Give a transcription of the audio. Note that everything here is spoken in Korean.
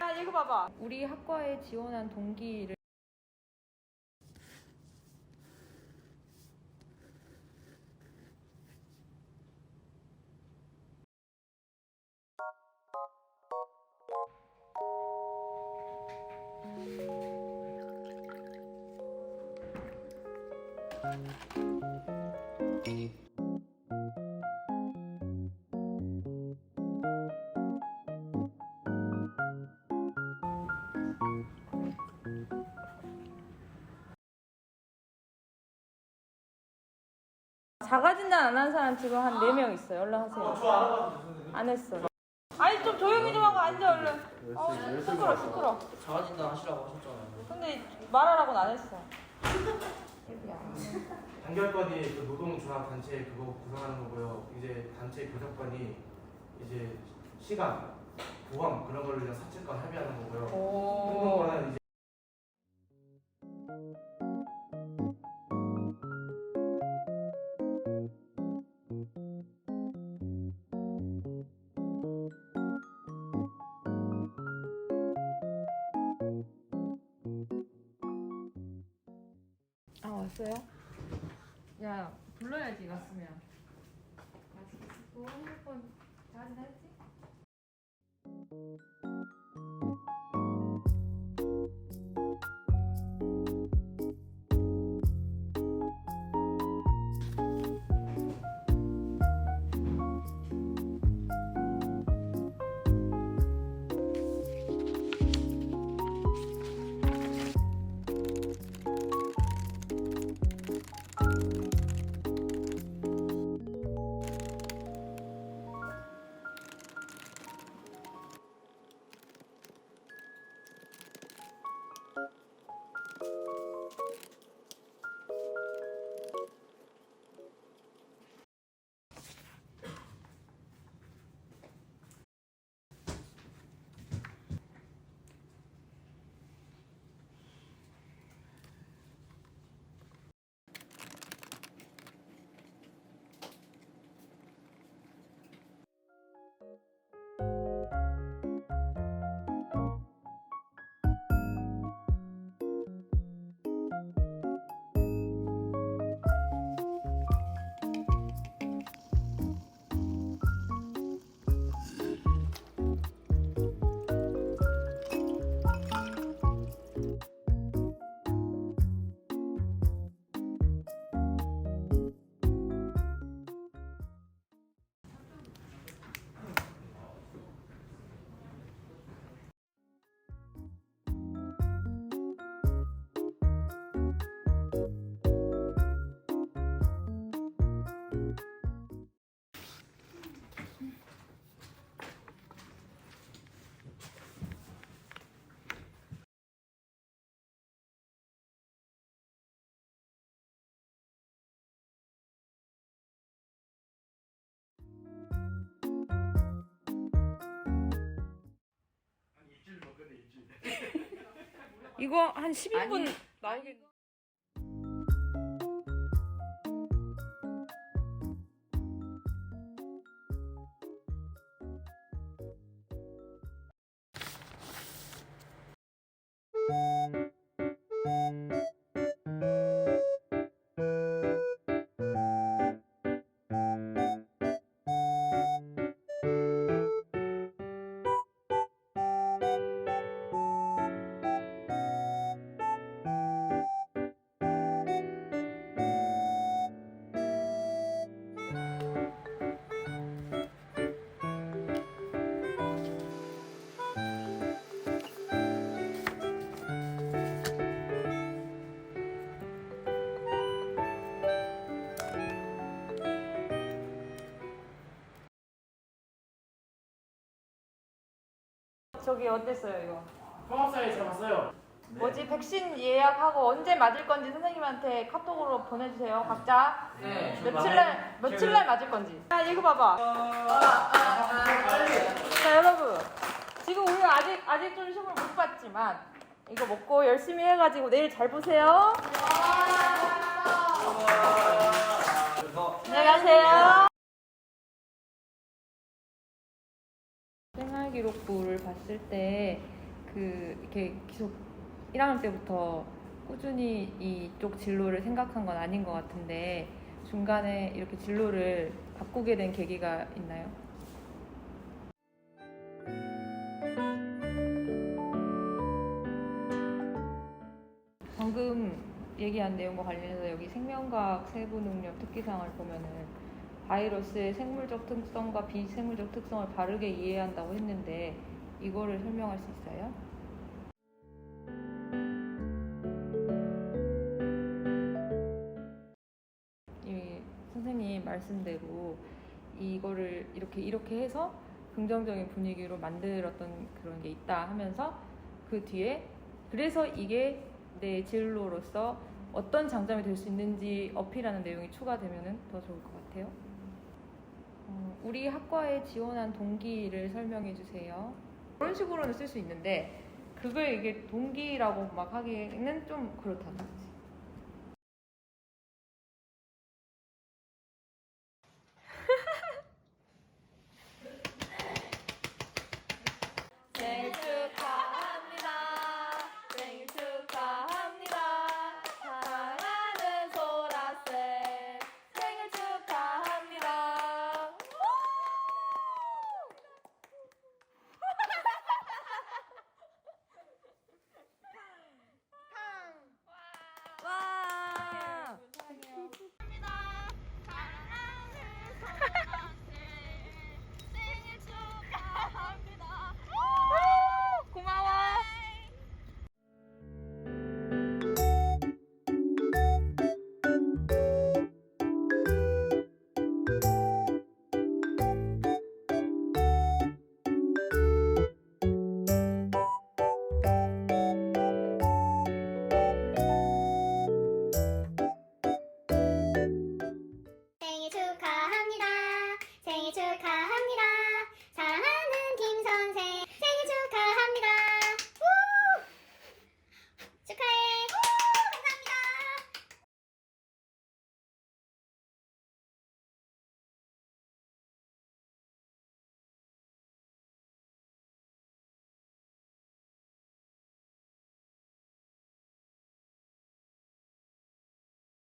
아, 이거 봐봐. 우리 학과에 지원한 동기를 자가진단 안 한 사람 지금 한 4명 있어요. 얼른 하세요. 저 알아봤는데 안 했어. 아니 좀 조용히 좀 하고 앉아 얼른. 시끄러. 자가진단 하시라고 하셨잖아요. 근데 말하라고는 안 했어. 단결권이 그 노동조합단체 그거 구성하는 거고요. 이제 단체 교섭권이 이제 시간, 보험 그런 걸로 그냥 사측권 합의하는 거고요. 행동권은 이제 아 왔어요? 야 불러야지 왔으면. 같이 있고 핸드폰 자가진단 했지? 이거 한 11분 나오겠네. 저기 어땠어요 이거? 통합사회 잘 봤어요. 뭐지 백신 예약하고 언제 맞을 건지 선생님한테 카톡으로 보내주세요 각자. 네. 며칠 날 맞을 건지. 아 이거 봐봐. 자 여러분 지금 우리 아직 좀 시험을 못 봤지만 이거 먹고 열심히 해가지고 내일 잘 보세요. 안녕히 가세요. 생활기록부를 봤을 때 이렇게 계속 1학년 때부터 꾸준히 이쪽 진로를 생각한 건 아닌 것 같은데 중간에 이렇게 진로를 바꾸게 된 계기가 있나요? 방금 얘기한 내용과 관련해서 여기 생명과학 세부능력 특기사항을 보면은 바이러스의 생물적 특성과 비생물적 특성을 바르게 이해해야 한다고 했는데 이거를 설명할 수 있어요? 이 선생님 말씀대로 이거를 이렇게 해서 긍정적인 분위기로 만들었던 그런 게 있다 하면서 그 뒤에 그래서 이게 내 진로로서 어떤 장점이 될 수 있는지 어필하는 내용이 추가되면 더 좋을 것 같아요. 우리 학과에 지원한 동기를 설명해 주세요. 그런 식으로는 쓸 수 있는데 그걸 이게 동기라고 막 하기에는 좀 그렇다.